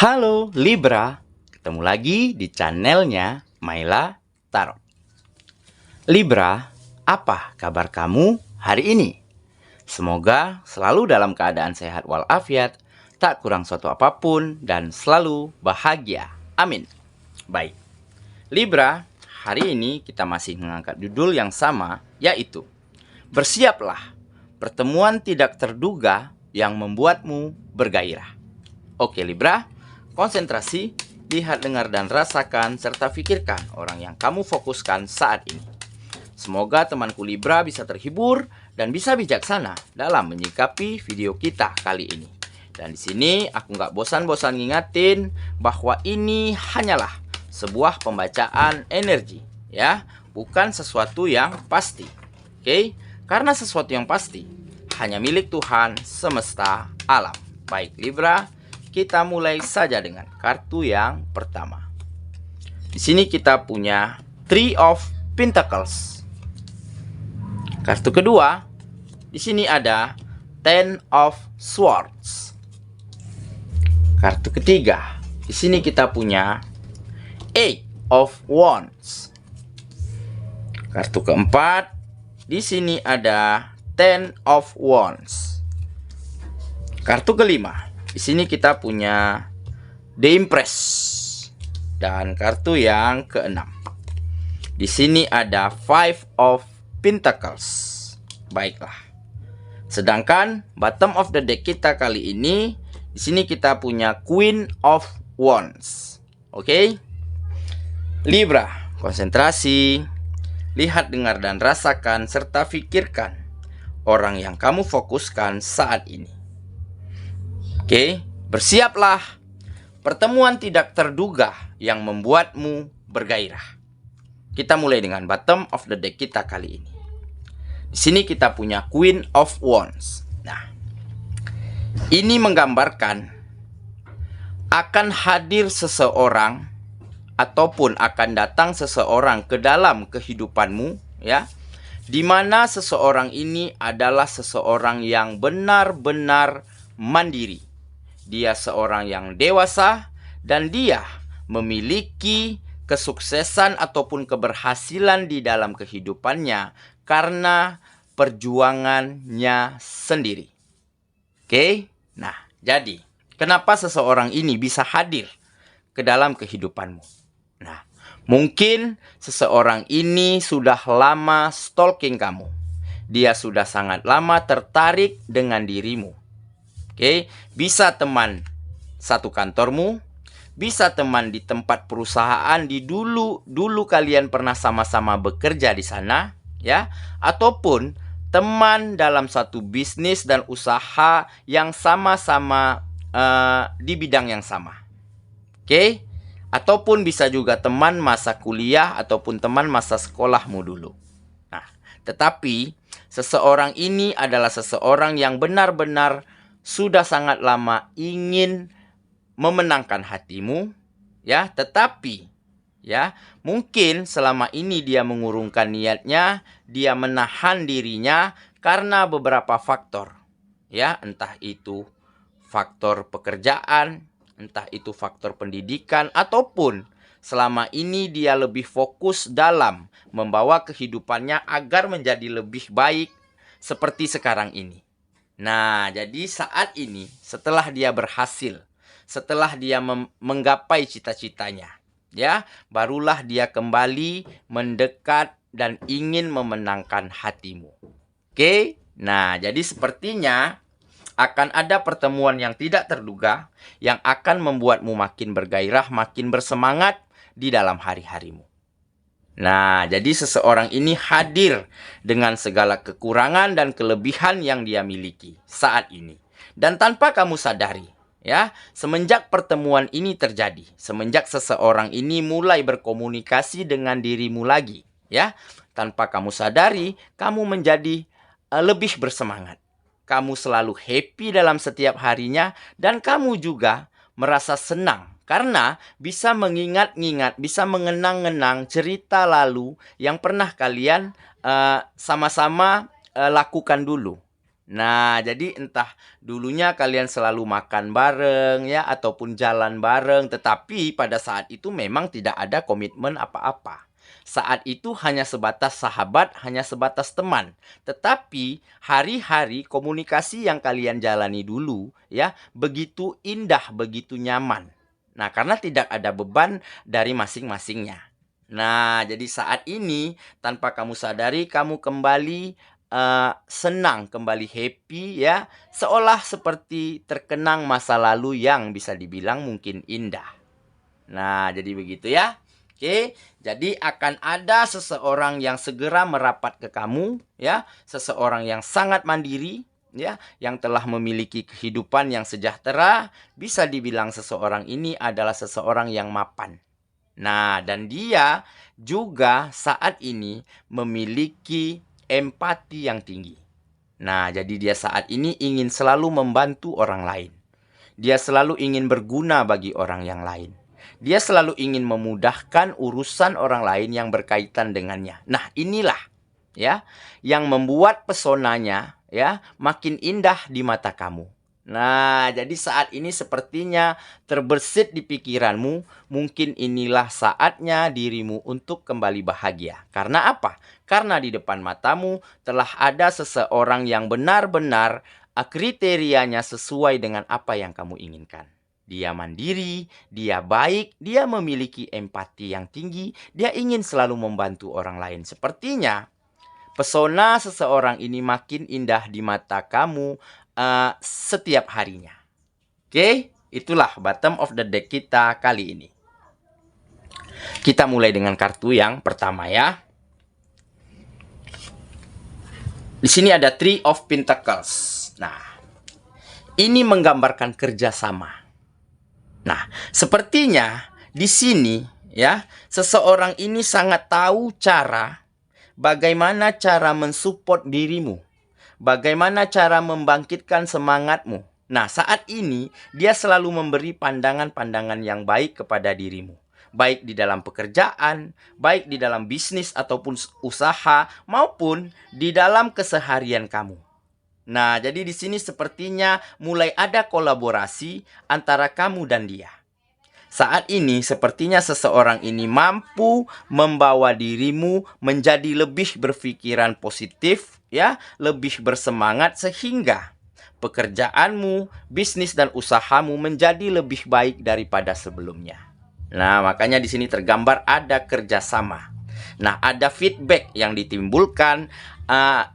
Halo Libra, ketemu lagi di channelnya Maila Tarot. Libra, apa kabar kamu hari ini? Semoga selalu dalam keadaan sehat walafiat, tak kurang suatu apapun, dan selalu bahagia. Amin. Baik, Libra, hari ini kita masih mengangkat judul yang sama, yaitu bersiaplah, pertemuan tidak terduga yang membuatmu bergairah. Oke Libra, konsentrasi, lihat, dengar, dan rasakan, serta pikirkan orang yang kamu fokuskan saat ini. Semoga temanku Libra bisa terhibur dan bisa bijaksana dalam menyikapi video kita kali ini. Dan di sini aku nggak bosan-bosan ngingatin bahwa ini hanyalah sebuah pembacaan energi, ya, bukan sesuatu yang pasti. Oke? Karena sesuatu yang pasti hanya milik Tuhan semesta alam. Baik Libra, kita mulai saja dengan kartu yang pertama. Di sini kita punya Three of Pentacles. Kartu kedua, di sini ada Ten of Swords. Kartu ketiga, di sini kita punya Eight of Wands. Kartu keempat, di sini ada Ten of Wands. Kartu kelima, di sini kita punya The Empress. Dan kartu yang keenam, di sini ada Five of Pentacles. Baiklah. Sedangkan bottom of the deck kita kali ini, di sini kita punya Queen of Wands. Oke? Libra, konsentrasi, lihat, dengar, dan rasakan, serta pikirkan orang yang kamu fokuskan saat ini. Oke, bersiaplah, pertemuan tidak terduga yang membuatmu bergairah. Kita mulai dengan bottom of the deck kita kali ini. Di sini kita punya Queen of Wands. Nah, ini menggambarkan akan hadir seseorang ataupun akan datang seseorang ke dalam kehidupanmu, ya, di mana seseorang ini adalah seseorang yang benar-benar mandiri. Dia seorang yang dewasa dan dia memiliki kesuksesan ataupun keberhasilan di dalam kehidupannya karena perjuangannya sendiri. Oke? Nah, jadi kenapa seseorang ini bisa hadir ke dalam kehidupanmu? Nah, mungkin seseorang ini sudah lama stalking kamu. Dia sudah sangat lama tertarik dengan dirimu. Oke, bisa teman satu kantormu, bisa teman di tempat perusahaan di dulu kalian pernah sama-sama bekerja di sana, ya, ataupun teman dalam satu bisnis dan usaha yang sama-sama di bidang yang sama. Oke, ataupun bisa juga teman masa kuliah ataupun teman masa sekolahmu dulu. Nah, tetapi seseorang ini adalah seseorang yang benar-benar sudah sangat lama ingin memenangkan hatimu, ya, tetapi ya, mungkin selama ini dia mengurungkan niatnya, dia menahan dirinya karena beberapa faktor, ya, entah itu faktor pekerjaan, entah itu faktor pendidikan, ataupun selama ini dia lebih fokus dalam membawa kehidupannya agar menjadi lebih baik seperti sekarang ini. Nah, jadi saat ini setelah dia berhasil, setelah dia menggapai cita-citanya, ya, barulah dia kembali mendekat dan ingin memenangkan hatimu. Oke? Nah, jadi sepertinya akan ada pertemuan yang tidak terduga yang akan membuatmu makin bergairah, makin bersemangat di dalam hari-harimu. Nah, jadi seseorang ini hadir dengan segala kekurangan dan kelebihan yang dia miliki saat ini. Dan tanpa kamu sadari, ya, semenjak pertemuan ini terjadi, semenjak seseorang ini mulai berkomunikasi dengan dirimu lagi, ya, tanpa kamu sadari, kamu menjadi lebih bersemangat. Kamu selalu happy dalam setiap harinya dan kamu juga merasa senang karena bisa mengingat-ingat, bisa mengenang-enang cerita lalu yang pernah kalian sama-sama lakukan dulu. Nah, jadi entah dulunya kalian selalu makan bareng ya ataupun jalan bareng, tetapi pada saat itu memang tidak ada komitmen apa-apa. Saat itu hanya sebatas sahabat, hanya sebatas teman. Tetapi hari-hari komunikasi yang kalian jalani dulu ya, begitu indah, begitu nyaman. Nah, karena tidak ada beban dari masing-masingnya. Nah, jadi saat ini tanpa kamu sadari kamu kembali senang, kembali happy ya, seolah seperti terkenang masa lalu yang bisa dibilang mungkin indah. Nah, jadi begitu ya. Oke, jadi akan ada seseorang yang segera merapat ke kamu ya, seseorang yang sangat mandiri ya, yang telah memiliki kehidupan yang sejahtera, bisa dibilang seseorang ini adalah seseorang yang mapan. Nah, dan dia juga saat ini memiliki empati yang tinggi. Nah, jadi dia saat ini ingin selalu membantu orang lain. Dia selalu ingin berguna bagi orang yang lain. Dia selalu ingin memudahkan urusan orang lain yang berkaitan dengannya. Nah, inilah ya yang membuat pesonanya ya makin indah di mata kamu. Nah, jadi saat ini sepertinya terbersit di pikiranmu, mungkin inilah saatnya dirimu untuk kembali bahagia. Karena apa? Karena di depan matamu telah ada seseorang yang benar-benar kriterianya sesuai dengan apa yang kamu inginkan. Dia mandiri, dia baik, dia memiliki empati yang tinggi, dia ingin selalu membantu orang lain. Sepertinya pesona seseorang ini makin indah di mata kamu setiap harinya. Oke, itulah bottom of the deck kita kali ini. Kita mulai dengan kartu yang pertama ya. Di sini ada Three of Pentacles. Nah, ini menggambarkan kerjasama. Nah, sepertinya di sini ya, seseorang ini sangat tahu bagaimana cara mensupport dirimu. Bagaimana cara membangkitkan semangatmu. Nah, saat ini dia selalu memberi pandangan-pandangan yang baik kepada dirimu. Baik di dalam pekerjaan, baik di dalam bisnis ataupun usaha, maupun di dalam keseharian kamu. Nah, jadi di sini sepertinya mulai ada kolaborasi antara kamu dan dia. Saat ini sepertinya seseorang ini mampu membawa dirimu menjadi lebih berpikiran positif ya, lebih bersemangat sehingga pekerjaanmu, bisnis dan usahamu menjadi lebih baik daripada sebelumnya. Nah, makanya di sini tergambar ada kerjasama. Nah, ada feedback yang ditimbulkan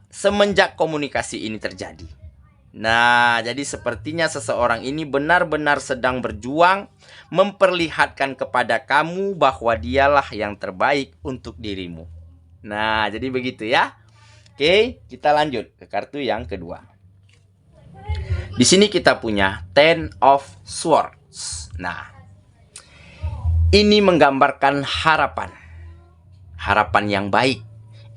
semenjak komunikasi ini terjadi. Nah, jadi sepertinya seseorang ini benar-benar sedang berjuang memperlihatkan kepada kamu bahwa dialah yang terbaik untuk dirimu. Nah, jadi begitu ya. Oke, kita lanjut ke kartu yang kedua. Di sini kita punya Ten of Swords. Nah, ini menggambarkan harapan. Harapan yang baik.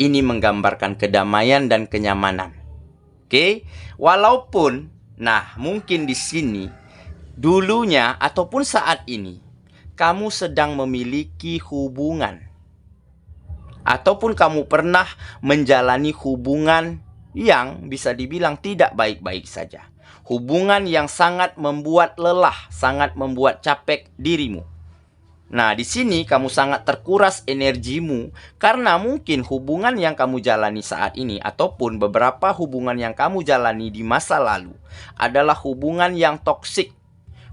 Ini menggambarkan kedamaian dan kenyamanan. Oke, walaupun, nah mungkin di sini dulunya ataupun saat ini kamu sedang memiliki hubungan ataupun kamu pernah menjalani hubungan yang bisa dibilang tidak baik-baik saja. Hubungan yang sangat membuat lelah, sangat membuat capek dirimu. Nah, di sini kamu sangat terkuras energimu karena mungkin hubungan yang kamu jalani saat ini ataupun beberapa hubungan yang kamu jalani di masa lalu adalah hubungan yang toksik,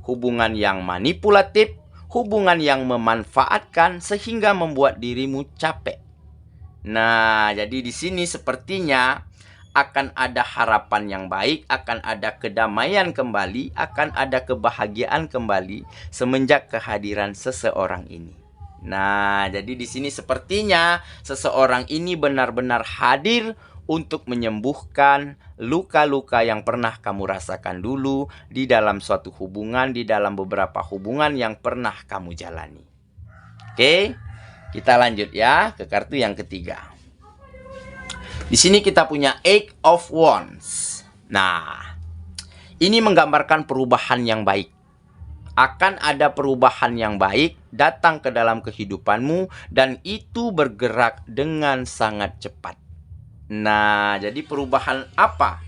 hubungan yang manipulatif, hubungan yang memanfaatkan sehingga membuat dirimu capek. Nah, jadi di sini sepertinya akan ada harapan yang baik, akan ada kedamaian kembali, akan ada kebahagiaan kembali semenjak kehadiran seseorang ini. Nah, jadi di sini sepertinya seseorang ini benar-benar hadir untuk menyembuhkan luka-luka yang pernah kamu rasakan dulu di dalam suatu hubungan, di dalam beberapa hubungan yang pernah kamu jalani. Oke, kita lanjut ya ke kartu yang ketiga. Di sini kita punya Eight of Wands. Nah, ini menggambarkan perubahan yang baik. Akan ada perubahan yang baik datang ke dalam kehidupanmu dan itu bergerak dengan sangat cepat. Nah, jadi perubahan apa?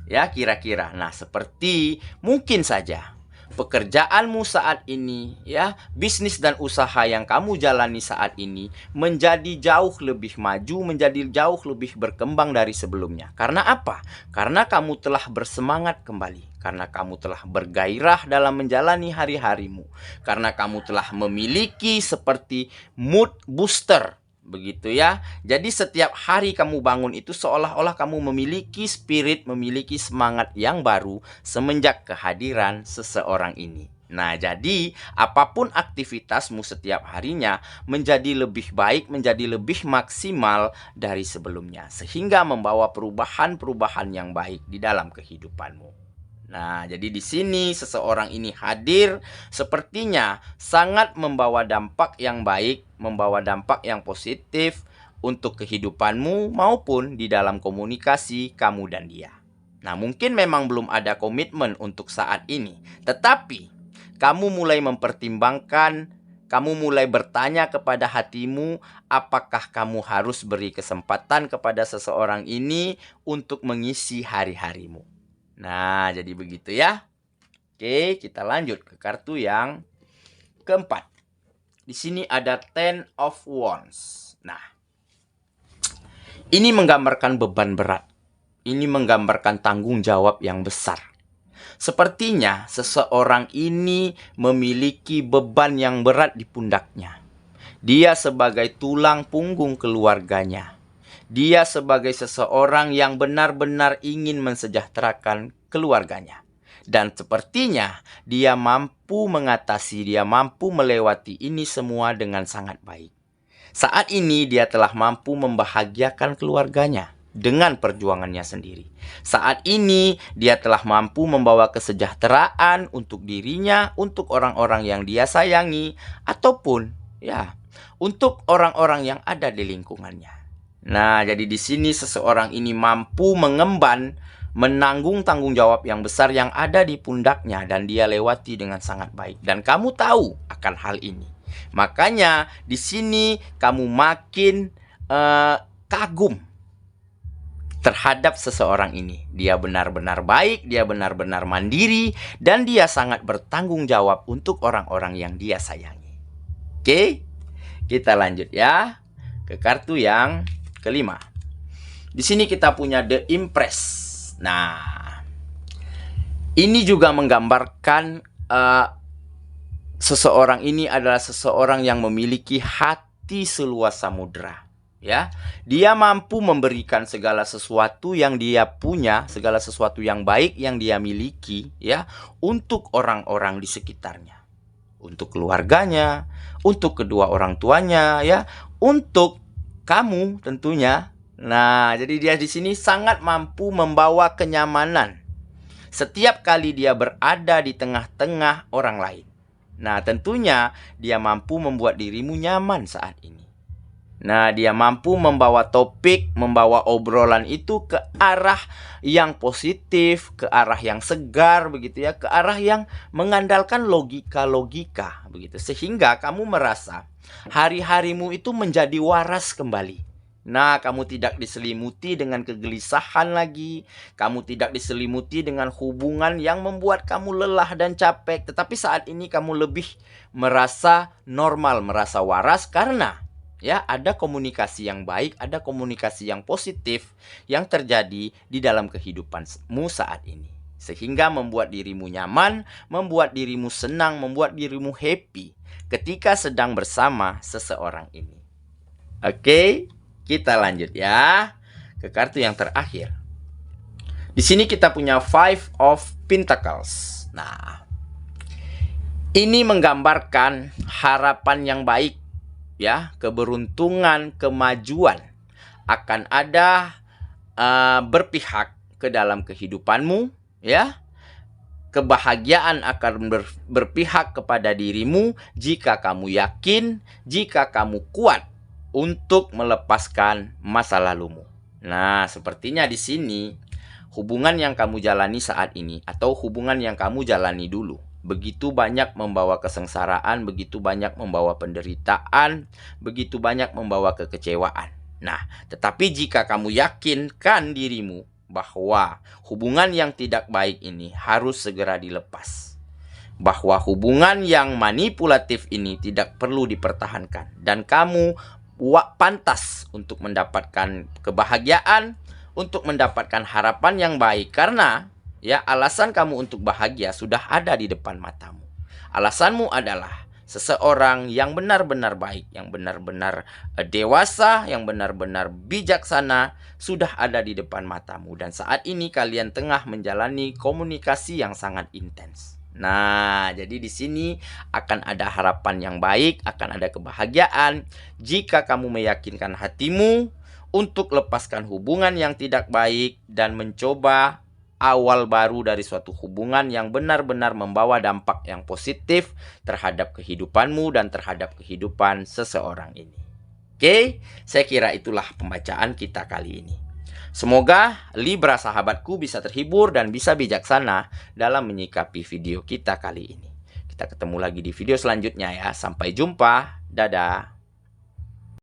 Ya, kira-kira. Nah, seperti mungkin saja pekerjaanmu saat ini, ya, bisnis dan usaha yang kamu jalani saat ini menjadi jauh lebih maju, menjadi jauh lebih berkembang dari sebelumnya. Karena apa? Karena kamu telah bersemangat kembali. Karena kamu telah bergairah dalam menjalani hari-harimu. Karena kamu telah memiliki seperti mood booster. Begitu ya. Jadi setiap hari kamu bangun itu seolah-olah kamu memiliki spirit, memiliki semangat yang baru semenjak kehadiran seseorang ini. Nah, jadi apapun aktivitasmu setiap harinya menjadi lebih baik, menjadi lebih maksimal dari sebelumnya. Sehingga membawa perubahan-perubahan yang baik di dalam kehidupanmu. Nah, jadi di sini seseorang ini hadir sepertinya sangat membawa dampak yang baik, membawa dampak yang positif untuk kehidupanmu maupun di dalam komunikasi kamu dan dia. Nah, mungkin memang belum ada komitmen untuk saat ini, tetapi kamu mulai mempertimbangkan, kamu mulai bertanya kepada hatimu, apakah kamu harus beri kesempatan kepada seseorang ini untuk mengisi hari-harimu. Nah, jadi begitu ya. Oke, kita lanjut ke kartu yang keempat. Di sini ada Ten of Wands. Nah, ini menggambarkan beban berat. Ini menggambarkan tanggung jawab yang besar. Sepertinya seseorang ini memiliki beban yang berat di pundaknya. Dia sebagai tulang punggung keluarganya. Dia sebagai seseorang yang benar-benar ingin mensejahterakan keluarganya. Dan sepertinya dia mampu mengatasi, dia mampu melewati ini semua dengan sangat baik. Saat ini dia telah mampu membahagiakan keluarganya dengan perjuangannya sendiri. Saat ini dia telah mampu membawa kesejahteraan untuk dirinya, untuk orang-orang yang dia sayangi, ataupun ya, untuk orang-orang yang ada di lingkungannya. Nah, jadi di sini seseorang ini mampu mengemban, menanggung tanggung jawab yang besar yang ada di pundaknya dan dia lewati dengan sangat baik. Dan kamu tahu akan hal ini. Makanya di sini kamu makin kagum terhadap seseorang ini. Dia benar-benar baik, dia benar-benar mandiri, dan dia sangat bertanggung jawab untuk orang-orang yang dia sayangi. Oke, kita lanjut ya ke kartu yang kelima. Di sini kita punya The Empress. Nah, ini juga menggambarkan seseorang ini adalah seseorang yang memiliki hati seluas samudera. Ya, dia mampu memberikan segala sesuatu yang dia punya, segala sesuatu yang baik yang dia miliki, ya, untuk orang-orang di sekitarnya, untuk keluarganya, untuk kedua orang tuanya, ya, untuk kamu tentunya. Nah, jadi dia di sini sangat mampu membawa kenyamanan setiap kali dia berada di tengah-tengah orang lain. Nah, tentunya dia mampu membuat dirimu nyaman saat ini. Nah, dia mampu membawa topik, membawa obrolan itu ke arah yang positif, ke arah yang segar, begitu ya, ke arah yang mengandalkan logika-logika, begitu. Sehingga kamu merasa hari-harimu itu menjadi waras kembali. Nah, kamu tidak diselimuti dengan kegelisahan lagi. Kamu tidak diselimuti dengan hubungan yang membuat kamu lelah dan capek. Tetapi saat ini kamu lebih merasa normal, merasa waras karena ya, ada komunikasi yang baik, ada komunikasi yang positif yang terjadi di dalam kehidupanmu saat ini. Sehingga membuat dirimu nyaman, membuat dirimu senang, membuat dirimu happy ketika sedang bersama seseorang ini. Oke, kita lanjut ya ke kartu yang terakhir. Di sini kita punya Five of Pentacles. Nah, ini menggambarkan harapan yang baik, ya, keberuntungan, kemajuan akan ada berpihak ke dalam kehidupanmu, ya. Kebahagiaan akan berpihak kepada dirimu jika kamu yakin, jika kamu kuat untuk melepaskan masa lalumu. Nah, sepertinya di sini hubungan yang kamu jalani saat ini atau hubungan yang kamu jalani dulu begitu banyak membawa kesengsaraan, begitu banyak membawa penderitaan, begitu banyak membawa kekecewaan. Nah, tetapi jika kamu yakinkan dirimu bahwa hubungan yang tidak baik ini harus segera dilepas. Bahwa hubungan yang manipulatif ini tidak perlu dipertahankan. Dan kamu pantas untuk mendapatkan kebahagiaan, untuk mendapatkan harapan yang baik. Karena alasan kamu untuk bahagia sudah ada di depan matamu. Alasanmu adalah seseorang yang benar-benar baik, yang benar-benar dewasa, yang benar-benar bijaksana sudah ada di depan matamu. Dan saat ini kalian tengah menjalani komunikasi yang sangat intens. Nah, jadi di sini akan ada harapan yang baik, akan ada kebahagiaan jika kamu meyakinkan hatimu untuk lepaskan hubungan yang tidak baik dan mencoba awal baru dari suatu hubungan yang benar-benar membawa dampak yang positif terhadap kehidupanmu dan terhadap kehidupan seseorang ini. Oke, saya kira itulah pembacaan kita kali ini. Semoga Libra sahabatku bisa terhibur dan bisa bijaksana dalam menyikapi video kita kali ini. Kita ketemu lagi di video selanjutnya ya. Sampai jumpa. Dadah.